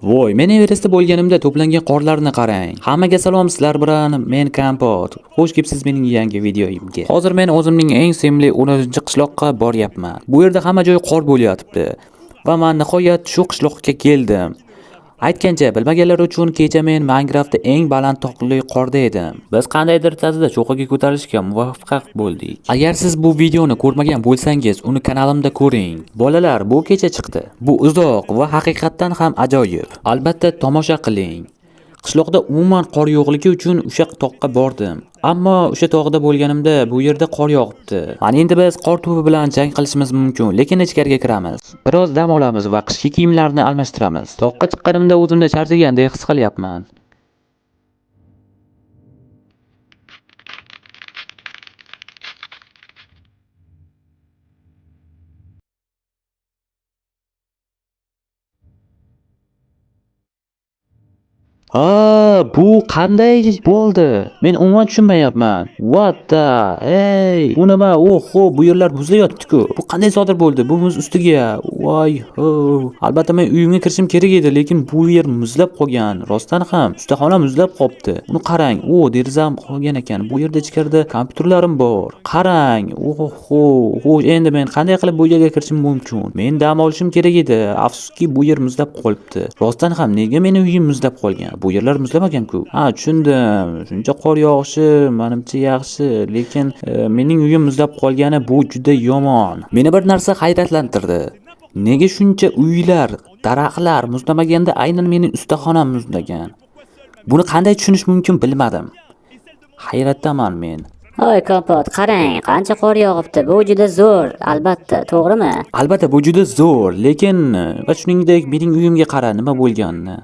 Voy, men Everestda bo'lganimda to'plangan qorlarni qarang. Hammaga salom, sizlar bilan men Kampot. Xush kelibsiz mening yangi videoyimga. Hozir men o'zimning eng sevimli 10-qishloqqa boryapman. Bu yerda hamma joy qor bo'lyapti va men nihoyat shu qishloqqa keldim. Aytgancha, bilmaganlar uchun kecha men Minecraftda eng baland tog'li qorda edim. Biz qandaydir tarzda cho'qqiga ko'tarilishga muvaffaq bo'ldik. Agar siz bu videoni ko'rmagan bo'lsangiz, uni kanalimda ko'ring. Bolalar, bu kecha chiqdi. Bu uzoq va haqiqatdan ham ajoyib. Albatta tomosha qiling. Qishloqda umuman qor yo'qligi uchun o'sha tog'ga bordim. Ammo o'sha tog'da bo'lganimda bu yerda qor yog'ibdi. Mana endi biz qor tubi bilan jang qilishimiz mumkin, lekin ichkariga kiramiz. Biroz dam olamiz va qishki kiyimlarni almashtiramiz. Tog'ga chiqqanimda o'zimni charchagandek his qilyapman. Bu qanday bo'ldi? Men umuman tushunmayapman. What the? Hey, bu nima? Oho, bu yerlar muzlayotdi-ku. Bu qanday sodir bo'ldi? Bu muz ustiga. Voy, ho. Albatta men uyimga kirishim kerak edi, lekin bu yer muzlab qolgan. Rostdan ham ustaxona muzlab qolibdi. Uni qarang. Derazam qolgan ekan. Bu yerda ichkarida kompyuterlarim bor. Qarang. Oho, xo'sh, endi men qanday qilib bu yerga kirishim mumkin? Men dam olishim kerak edi. Afsuski, bu yer muzlab qolibdi. Rostdan ham nega mening uyim muzlab qolgan? Bu yerlar muzlamagan-ku. Tushundim. Shuncha qor yog'ishi menimcha yaxshi, lekin mening uyim muzlab qolgani bu juda yomon. Meni bir narsa hayratlantirdi. Nega shuncha uylar, daraxtlar muzlamaganda aynan mening ustaxonam muzlagan? Buni qanday tushunish mumkin bilmadim. Hayratdaman men. Hoy Kampot, qarang, qancha qor yog'ibdi. Bu juda zo'r, albatta, to'g'rimi? Albatta, bu juda zo'r, lekin va shuningdek mening uyimga qara, nima bo'lganini.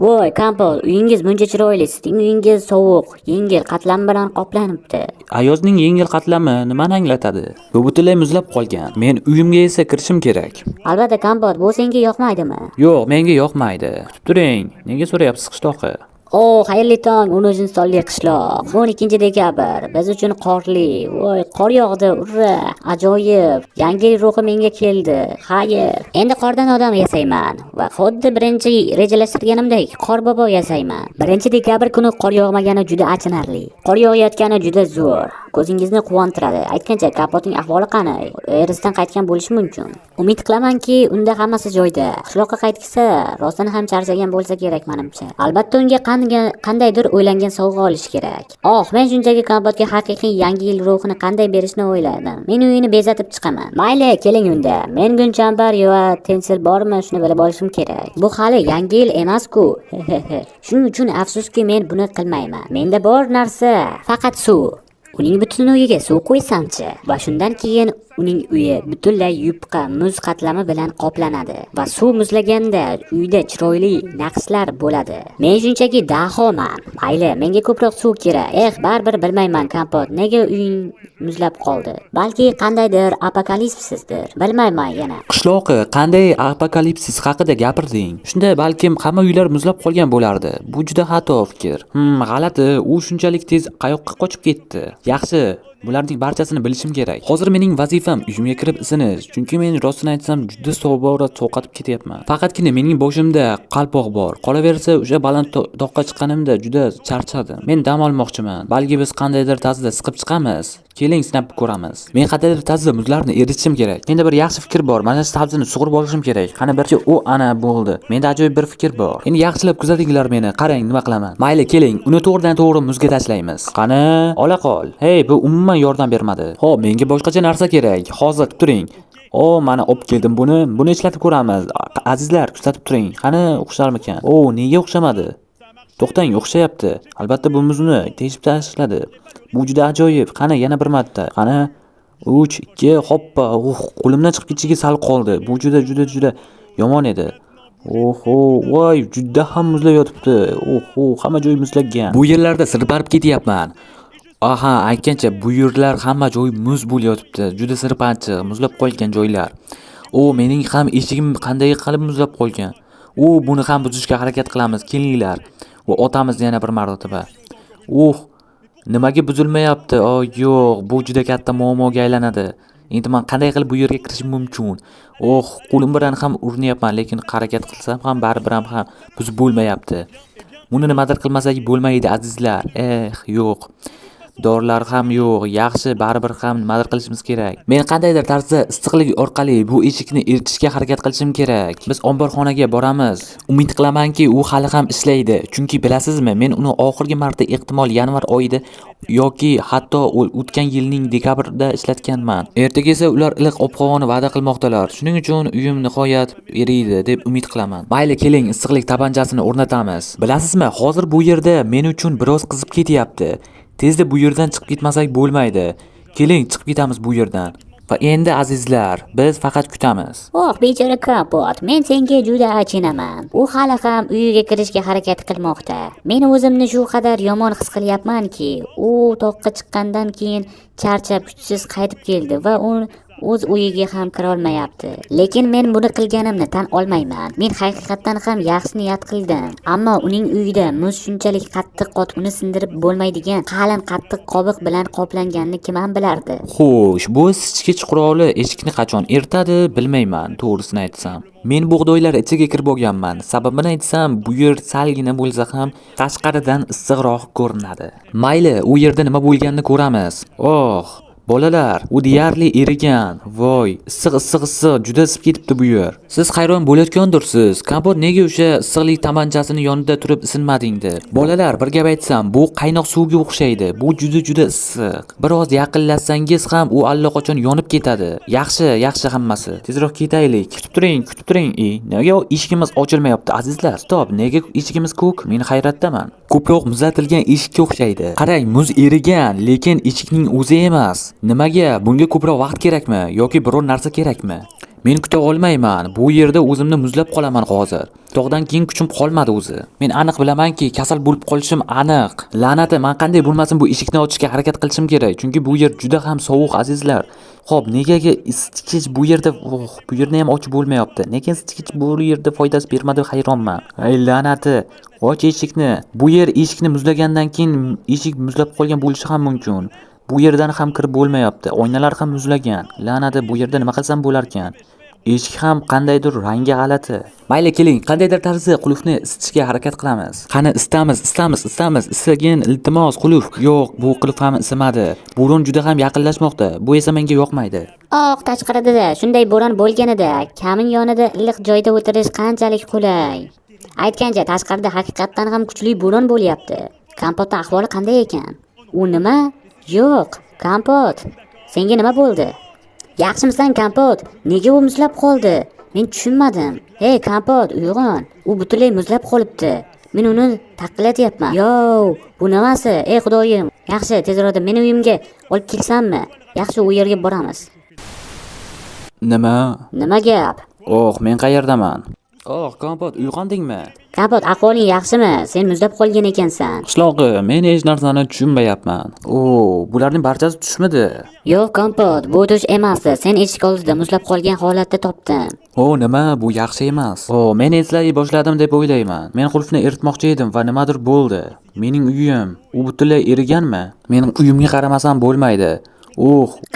Voy Kampot, uyingiz buncha chiroyli, sizning uyingiz sovuq, yengil qatlam bilan qoplanibdi. Ayozning yengil qatlami nimani anglatadi? Bu butunlay muzlab qolgan. Men uyimga esa kirishim kerak. Albatta Kampot, bu senga yoqmaydimi? Yo'q, menga yoqmaydi. Kutib turing. Nega so'rayapsiz qishloqqa? Xayrli tong, 10-sonli qishloq. 12 dekabr, biz uchun qorli. Voy, qor yog'di, urra, ajoyib. Yangi ruhi menga keldi. Xayr. Endi qordan odam yasayman va xuddi birinchi rejalashtirganimdek qor bobo yasayman. 1-dekabr kuni qor yog'magani juda achinarli. Qor yog'ayotgani juda zo'r. Ko'zingizni quvontiradi. Aytgancha, Kapotning ahvoli qani? Erisidan qaytgan bo'lishi mumkin. Umid qilamanki, unda hammasi joyida. Qishloqqa qaytsa, rostdan ham charchagan bo'lsa kerak menimcha. Albatta unga qandaydir o'ylangan sovg'a olish kerak. Men shunchaki Kampotga haqiqiy yangi yil ruhini qanday berishni o'yladim. Men uyini bezatib chiqaman. Mayli, keling unda. Men gulchambar va tensil bormi, shuni bilib olishim kerak. Bu hali yangi yil emas-ku. Shuning uchun afsuski men buni qilmayman. Menda bor narsa faqat suv. Uning butun uyiga suv qo'ysamchi va shundan keyin uning uyi butunlay yupqa muz qatlami bilan qoplanadi va suv muzlaganda uyda chiroyli naqshlar bo'ladi. Men shunchaki dahoman. Mayli, menga ko'proq suv kerak. Baribir bilmayman Kampot, nega uying muzlab qoldi? Balki qandaydir apokalipsisdir. Bilmayman yana. Qishloqi qanday apokalipsis haqida gapirding? Shunda balkim hamma uylar muzlab qolgan bo'lardi. Bu juda xato fikr. G'alati, u shunchalik tez qayoqqa qochib ketdi? Yaxshi, bularning barchasini bilishim kerak. Hozir mening vazifam uyimga kirib isinish, chunki men rostini aytsam juda sovqotib ketyapman. Faqatgina mening boshimda qalpoq bor. Qolaversa, o'sha baland toqqa chiqqanimda juda charchadim. Men dam olmoqchiman. Balki biz qandaydir tarzda siqib chiqamiz. Keling, sinab ko'ramiz. Men qandaydir tarzda muzlarni eritishim kerak. Menda bir yaxshi fikr bor. Mana shu sabzini sug'urib olishim kerak. Qani birchi ana bo'ldi. Menda ajoyib bir fikr bor. Endi yaxshilab kuzatinglar meni. Qarang, nima qilaman. Mayli, keling, uni to'g'ridan-to'g'ri muzga tashlaymiz. Qani, ola qol. Hey, bu umuman yordam bermadi. Menga boshqacha narsa kerak. Hozir turing. Mana olib keldim buni. Buni ishlatib ko'ramiz. Azizlar, kuzatib turing. Qani o'xsharmikan? Nega o'xshamadi? To'xtang, o'xshayapti. Albatta bu muzni teshib tashladi. Bu juda ajoyib. Qani yana bir marta. Qani 3 2 hoppa. Qo'limdan chiqib ketishiga sal qoldi. Bu juda yomon edi. Voy, juda ham muzlab yotibdi. Hamma joy muzlagan. Bu yerlarda sirparib ketyapman. Aytgancha bu yerlar hamma joy muz bo'layotibdi. Juda sirpanchiq, muzlab qolgan joylar. Mening ham eshigim qanday qilib muzlab qolgan. Buni ham buzishga harakat qilamiz. Kelinglar. Va otamiz yana bir marotaba. Nimaga buzilmayapti? Yo'q, bu juda katta muammoga aylanadi. Endi men qanday qilib bu yerga kirishim mumkin? Qo'lim bilan ham urinyapman, lekin harakat qilsam ham baribir ham buzib bo'lmayapti. Buni nimadir qilmasak bo'lmaydi azizlar. Yo'q. Dorilar ham yo'q. Yaxshi, baribir ham nimadir qilishimiz kerak. Men qandaydir tarzda issiqlik orqali bu eshikni eritishga harakat qilishim kerak. Biz omborxonaga boramiz. Umid qilamanki, u hali ham ishlaydi. Chunki bilasizmi, men uni oxirgi marta ehtimol yanvar oyida yoki hatto o'tgan yilning dekabrida ishlatganman. Ertaga esa ular iliq ob-havoni va'da qilmoqdalar. Shuning uchun uyim nihoyat eriydi deb umid qilaman. Mayli, keling, issiqlik tabanchasini o'rnatamiz. Bilasizmi, hozir bu yerda men uchun biroz qizib ketyapti. Tezda bu yerdan chiqib ketmasak bo'lmaydi. Keling, chiqib ketamiz bu yerdan. Va endi azizlar, biz faqat kutamiz. Bechora Kompot, men senga juda achinaman. U hali ham uyiga kirishga harakat qilmoqda. Men o'zimni shu qadar yomon his qilyapmanki, u toqqa chiqqandan keyin charchab kuchsiz qaytib keldi va u o'z uyiga ham kira olmayapti. Lekin men buni qilganimni tan olmayman. Men haqiqatdan ham yaxshi niyat qildim. Ammo uning uyida muz shunchalik qattiq uni sindirib bo'lmaydigan qalin qattiq qobiq bilan qoplanganini kim ham bilardi? Xo'sh, bu sichkich quroli eshikni qachon eritadi, bilmayman, to'g'risini aytsam. Men bug'doylar ichiga kirib olganman. Sababini aytsam, bu yer salgina bo'lsa ham tashqaridan issiqroq ko'rinadi. Mayli, u yerda nima bo'lganini ko'ramiz. Bolalar, u deyarli erigan. Voy, issiq, juda isib ketibdi bu yer. Siz hayron bo'layotgandirsiz. Kompot nega o'sha issiqlik tamanchasini yonida turib isinmading deb. Bolalar, bir gap aytsam, bu qaynoq suvga o'xshaydi. Bu juda issiq. Biroz yaqinlashsangiz ham u allaqachon yonib ketadi. Yaxshi hammasi. Tezroq ketaylik. Kutib turing. Nega eshigimiz ochilmayapti azizlar? Stop, nega eshigimiz ko'k? Men hayratdaman. Ko'proq muzlatilgan eshikka o'xshaydi. Qarang, muz erigan, lekin eshikning o'zi emas. Nimaga? Bunga ko'proq vaqt kerakmi yoki biror narsa kerakmi? Men kuta olmayman. Bu yerda o'zimni muzlab qolaman hozir. Tog'dan keyin kuchim qolmadi o'zi. Men aniq bilamanki, kasal bo'lib qolishim aniq. La'nati, men qanday bo'lmasin bu eshikni ochishga harakat qilishim kerak, chunki bu yer juda ham sovuq azizlar. Xo'p, negaga isitgich bu yerda, bu yerni ham ochib bo'lmayapti. Nega isitgich bu yerda foydasi bermadi, hayronman. Ey la'nati, och eshikni. Bu yer eshikni muzlagandan keyin eshik muzlab qolgan bo'lishi ham mumkin. Bu yerdan ham kirib bo'lmayapti. Oynalar ham muzlagan. La'nati, bu yerda nima qilsam bo'lar ekan? Eshik ham qandaydir rangi g'alati. Mayli, keling, qandaydir tarzda qulfni isitishga harakat qilamiz. Qani istamiz. Issigin, iltimos, qulf. Yo'q, bu qulf ham isimadi. Bo'ron juda ham yaqinlashmoqda. Bu esa menga yoqmaydi. Tashqarida shunday bo'ron bo'lganida, kamin yonida iliq joyda o'tirish qanchalik qulay. Aytgancha, tashqarida haqiqatdan ham kuchli bo'ron bo'lyapti. Kompotning ahvoli qanday ekan? U nima? Yo'q, Kompot. Senga nima bo'ldi? Yaxshimisan, Kompot? Nega u muzlab qoldi? Men tushunmadim. Hey, Kompot, uyg'on. U butunlay muzlab qolibdi. Men uni taqillatyapman. Bu nimasi? Ey Xudoyim. Yaxshi, tezroq meni uyimga olib kelsanmi? Yaxshi, u yerga boramiz. Nima gap? Men qayerdaman? Kompot, uyg'ondingmi? Kompot, ahvoling yaxshimi? Sen muzlab qolgan ekansan. Qishloqi, men hech narsani tushunmayapman. Bularning barchasi tushmidi? Yo'q, Kompot, bu tush emasdi. Sen eshik oldida muzlab qolgan holatda topdim. Nima? Bu yaxshi emas. Men eslay boshladim deb o'ylayman. Men qulfni eritmoqchi edim va nimadir bo'ldi. Mening uyim, u butunlay eriganmi? Mening uyimga qaramasam bo'lmaydi.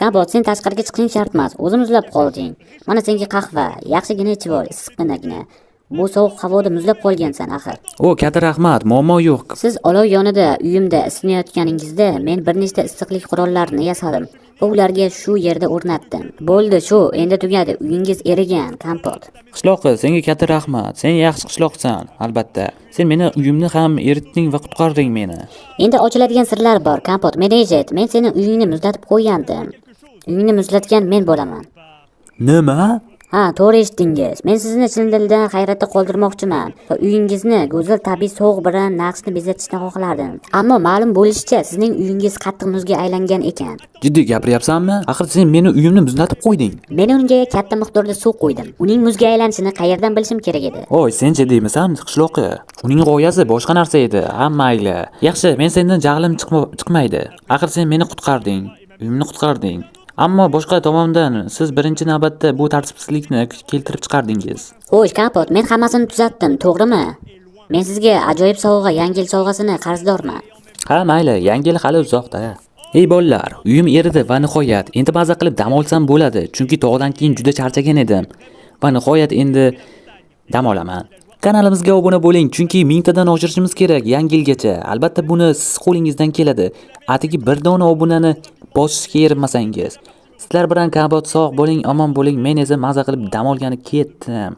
Kompot, sen tashqariga chiqishing shart emas. O'zim muzlab qolding. Mana senga qahva, yaxshigina ichib ol, issiqqinagina. Bu sovuq havoda muzlab qolgansan axir. Katta rahmat, muammo yo'q. Siz olov yonida uyimda isinayotganingizda men bir nechta issiqlik qurollarini yasadim va ularga shu yerda o'rnatdim. Bo'ldi, shu, endi tugadi. Uyingiz erigan, Kompot. Qishloqi, senga katta rahmat. Sen yaxshi qishloqsan, albatta. Sen meni uyimni ham eritding va qutqarding meni. Endi ochiladigan sirlar bor, Kompot. Meni eshit, men seni uyingni muzlatib qo'ygandim. Uyingni muzlatgan men bo'laman. Nima? To'g'ri eshitdingiz. Men sizni chin dildan hayratda qoldirmoqchiman va uyingizni go'zal tabiiy sovuq bilan naqshni bezatishni xohlardim. Ammo ma'lum bo'lishicha, sizning uyingiz qattiq muzga aylangan ekan. Jiddiy gapiryapsanmi? Axir sen meni uyimni muzlatib qo'yding. Men unga katta miqdorda suv qo'ydim. Uning muzga aylanishini qayerdan bilishim kerak edi? Sen jiddiymisan, qishloqi? Uning g'oyasi boshqa narsa edi. Mayli. Yaxshi, men sendan jahlim chiqmaydi. Axir sen meni qutqarding. Uyimni qutqarding. Ammo boshqa tomondan siz birinchi navbatda bu tartibsizlikni keltirib chiqardingiz. Xo'sh, Kompot, men hammasini tuzatdim, to'g'rimi? Men sizga ajoyib sovg'a, Yangi yil sovg'asini qarzdorman. Mayli, Yangi yil hali uzoqda. Ey bolalar, uyim eridi va nihoyat endi maza qilib dam olsam bo'ladi, chunki tog'dan keyin juda charchagan edim. Va nihoyat endi dam olaman. Kanalimizga obuna bo'ling, chunki 1000 tadan oshirishimiz kerak yangi yilgacha. Albatta buni siz qo'lingizdan keladi. Atigi bir dona obunani bosishga erinmasangiz. Sizlar bilan kabot sog' bo'ling, omon bo'ling. Men esa maza qilib dam olgani ketdim.